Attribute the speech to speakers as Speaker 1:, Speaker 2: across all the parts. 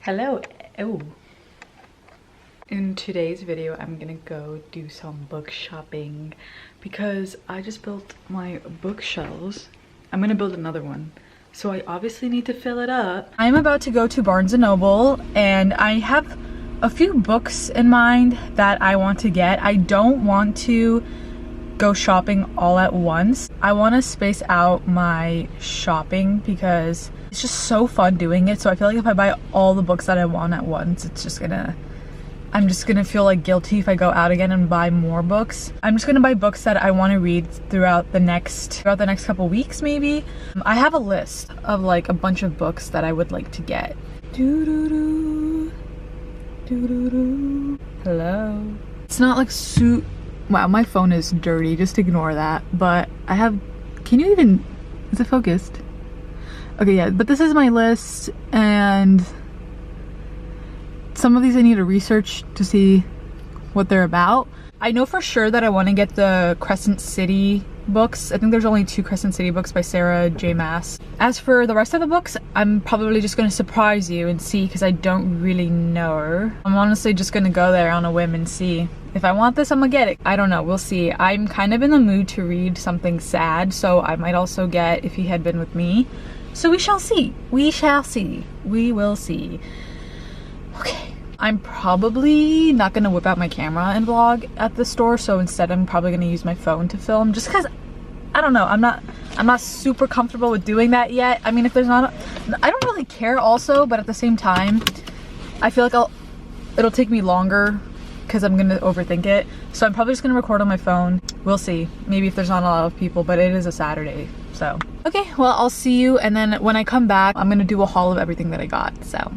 Speaker 1: Hello. Oh. In today's video, I'm gonna go do some book shopping because I just built my bookshelves. I'm gonna build another one, so I obviously need to fill it up. I'm about to go to Barnes & Noble and I have a few books in mind that I want to get. I don't want to go shopping all at once. I want to space out my shopping because it's just so fun doing it. So I feel like if I buy all the books that I want at once, I'm just gonna feel like guilty if I go out again and buy more books. I'm just gonna buy books that I want to read throughout the next couple weeks maybe. I have a list of like a bunch of books that I would like to get. Hello. It's not like wow, my phone is dirty, just ignore that. But I have, is it focused? Okay, yeah, but this is my list and some of these I need to research to see what they're about. I know for sure that I want to get the Crescent City books. I think there's only 2 Crescent City books by Sarah J. Maas. As for the rest of the books, I'm probably just going to surprise you and see because I don't really know. I'm honestly just going to go there on a whim and see. If I want this, I'm gonna get it. I don't know, we'll see. I'm kind of in the mood to read something sad, so I might also get If He Had Been With Me. So we shall see. We shall see. We will see. Okay. I'm probably not gonna whip out my camera and vlog at the store, so instead I'm probably gonna use my phone to film just because I don't know, I'm not super comfortable with doing that yet. I mean, if there's not I don't really care also, but at the same time I feel like it'll take me longer because I'm gonna overthink it. So I'm probably just gonna record on my phone. We'll see. Maybe if there's not a lot of people, but it is a Saturday, so. Okay, well, I'll see you, and then when I come back, I'm gonna do a haul of everything that I got, so.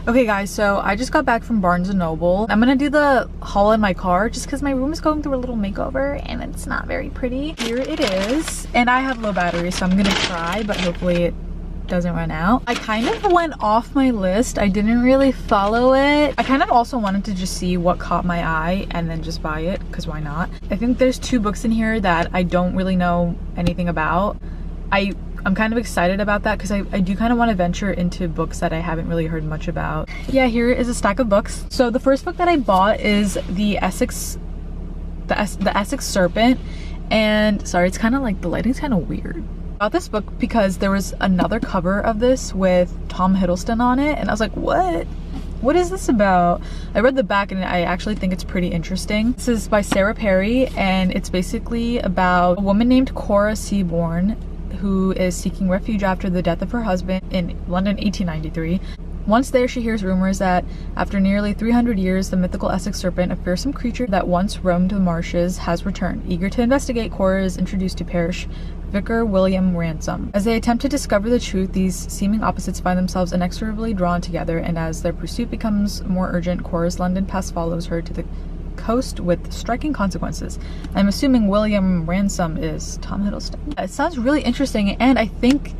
Speaker 1: Okay guys, so I just got back from Barnes & Noble. I'm gonna do the haul in my car just because my room is going through a little makeover and it's not very pretty. Here it is. And I have low battery, so I'm gonna try, but hopefully it doesn't run out. I kind of went off my list. I didn't really follow it. I kind of also wanted to just see what caught my eye and then just buy it, because why not? I think there's 2 books in here that I don't really know anything about. I'm kind of excited about that because I do kind of want to venture into books that I haven't really heard much about. Yeah, here is a stack of books. So the first book that I bought is the Essex Serpent, and sorry, it's kind of like the lighting's kind of weird. I bought this book because there was another cover of this with Tom Hiddleston on it, and I was like, what is this about? I read the back and I actually think it's pretty interesting. This is by Sarah Perry, and it's basically about a woman named Cora Seaborn who is seeking refuge after the death of her husband in London 1893. Once there, she hears rumors that after nearly 300 years, the mythical Essex Serpent, a fearsome creature that once roamed the marshes, has returned. Eager to investigate, Cora is introduced to parish vicar William Ransom. As they attempt to discover the truth, these seeming opposites find themselves inexorably drawn together, and as their pursuit becomes more urgent, Cora's London past follows her to the coast with striking consequences. I'm assuming William Ransom is Tom Hiddleston. It sounds really interesting, and I think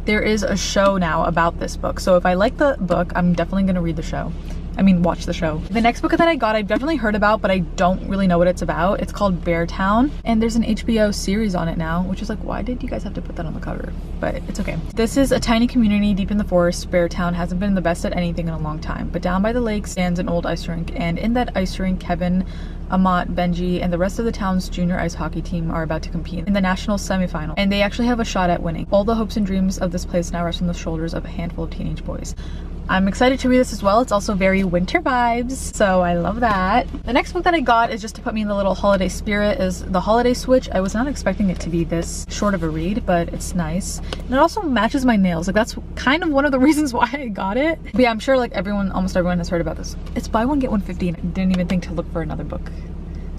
Speaker 1: there is a show now about this book. So if I like the book, I'm definitely gonna read the show. Watch the show. The next book that I got, I've definitely heard about, but I don't really know what it's about. It's called Beartown, and there's an HBO series on it now, which is like, why did you guys have to put that on the cover? But it's okay. This is a tiny community deep in the forest. Beartown hasn't been the best at anything in a long time, but down by the lake stands an old ice rink, and in that ice rink, Kevin, Amat, Benji, and the rest of the town's junior ice hockey team are about to compete in the national semifinal, and they actually have a shot at winning. All the hopes and dreams of this place now rest on the shoulders of a handful of teenage boys. I'm excited to read this as well. It's also very winter vibes, so I love that. The next book that I got is just to put me in the little holiday spirit is The Holiday Switch. I was not expecting it to be this short of a read, but it's nice. And it also matches my nails. Like, that's kind of one of the reasons why I got it. But yeah, I'm sure like almost everyone has heard about this. It's buy one, get one 50, and I didn't even think to look for another book.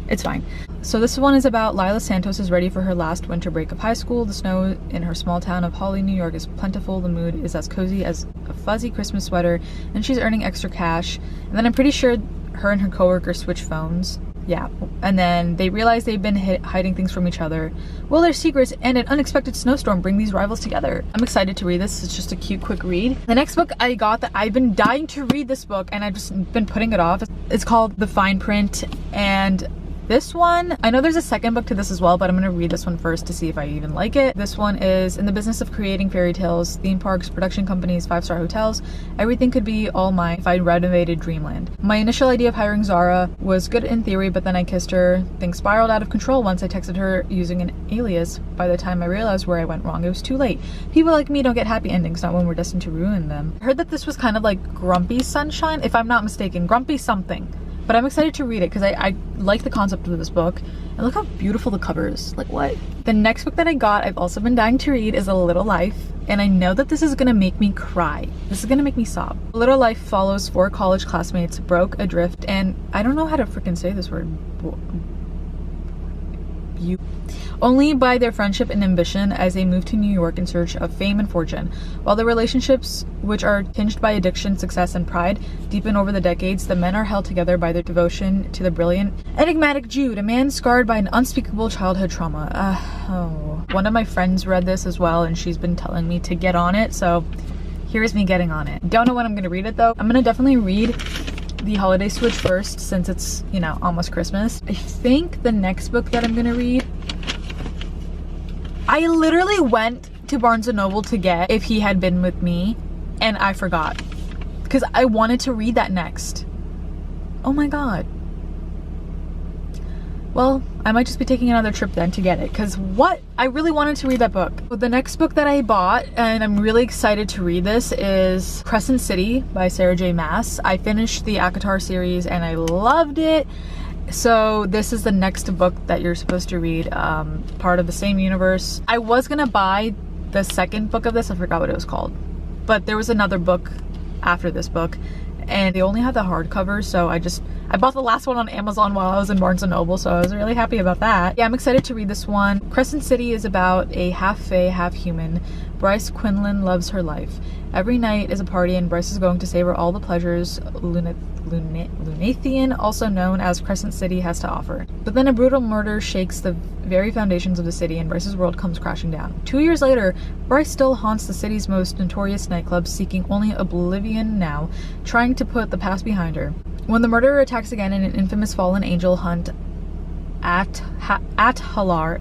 Speaker 1: It's fine. So this one is about Lila Santos is ready for her last winter break of high school. The snow in her small town of Holly, New York is plentiful. The mood is as cozy as a fuzzy Christmas sweater, and she's earning extra cash. And then I'm pretty sure her and her coworker switch phones. Yeah, and then they realize they've been hiding things from each other. Will their secrets and an unexpected snowstorm bring these rivals together? I'm excited to read this. It's just a cute, quick read. The next book I got that I've been dying to read this book, and I've just been putting it off. It's called The Fine Print, and this one, I know there's a second book to this as well, but I'm gonna read this one first to see if I even like it. This one is in the business of creating fairy tales, theme parks, production companies, 5-star hotels. Everything could be all mine if I renovated Dreamland. My initial idea of hiring Zara was good in theory, but then I kissed her. Things spiraled out of control once I texted her using an alias. By the time I realized where I went wrong, it was too late. People like me don't get happy endings, not when we're destined to ruin them. I heard that this was kind of like Grumpy Sunshine, if I'm not mistaken. Grumpy something. But I'm excited to read it because I like the concept of this book. And look how beautiful the cover is. Like, what? The next book that I got, I've also been dying to read, is A Little Life. And I know that this is gonna make me cry. This is gonna make me sob. A Little Life follows 4 college classmates broke adrift, and I don't know how to freaking say this word. Only by their friendship and ambition as they move to New York in search of fame and fortune. While the relationships, which are tinged by addiction, success, and pride, deepen over the decades, the men are held together by their devotion to the brilliant, enigmatic Jude, a man scarred by an unspeakable childhood trauma. One of my friends read this as well, and she's been telling me to get on it, so here's me getting on it. Don't know when I'm gonna read it though. I'm gonna definitely read the holiday switch first since it's, you know, almost Christmas. I think the next book that I'm gonna read, I literally went to Barnes & Noble to get If He Had Been With Me, and I forgot because I wanted to read that next. Oh my god. Well, I might just be taking another trip then to get it, because what? I really wanted to read that book. The next book that I bought, and I'm really excited to read this, is Crescent City by Sarah J Maas. I finished the ACOTAR series and I loved it. So this is the next book that you're supposed to read, part of the same universe. I was gonna buy the second book of this, I forgot what it was called, but there was another book after this book, and they only had the hardcover, so I bought the last one on Amazon while I was in Barnes & Noble, so I was really happy about that. Yeah, I'm excited to read this one. Crescent City is about a half-fae, half-human. Bryce Quinlan loves her life. Every night is a party, and Bryce is going to savor all the pleasures Lunathian, also known as Crescent City, has to offer. But then a brutal murder shakes the very foundations of the city, and Bryce's world comes crashing down. 2 years later, Bryce still haunts the city's most notorious nightclubs, seeking only oblivion now, trying to put the past behind her. When the murderer attacks again in an infamous fallen angel hunt, Athalar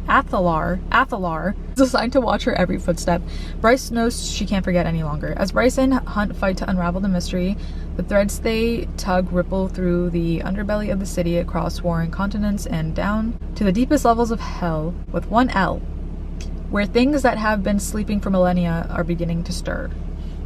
Speaker 1: is assigned to watch her every footstep. Bryce knows she can't forget any longer. As Bryce and Hunt fight to unravel the mystery, the threads they tug ripple through the underbelly of the city, across warring continents, and down to the deepest levels of hell, with one L, where things that have been sleeping for millennia are beginning to stir.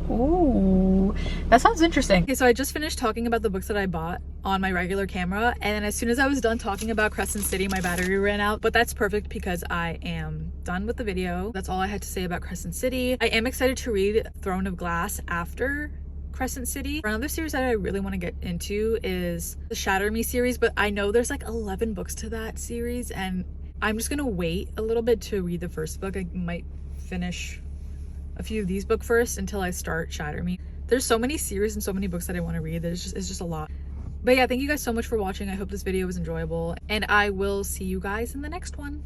Speaker 1: Ooh, that sounds interesting. Okay, so I just finished talking about the books that I bought on my regular camera, and then as soon as I was done talking about Crescent City, my battery ran out, but that's perfect because I am done with the video. That's all I had to say about Crescent City. I am excited to read Throne of Glass after Crescent City. Another series that I really want to get into is the Shatter Me series, but I know there's like 11 books to that series, and I'm just gonna wait a little bit to read the first book. I might finish a few of these books first until I start Shatter Me. There's so many series and so many books that I want to read. It's just a lot. But yeah, thank you guys so much for watching. I hope this video was enjoyable, and I will see you guys in the next one.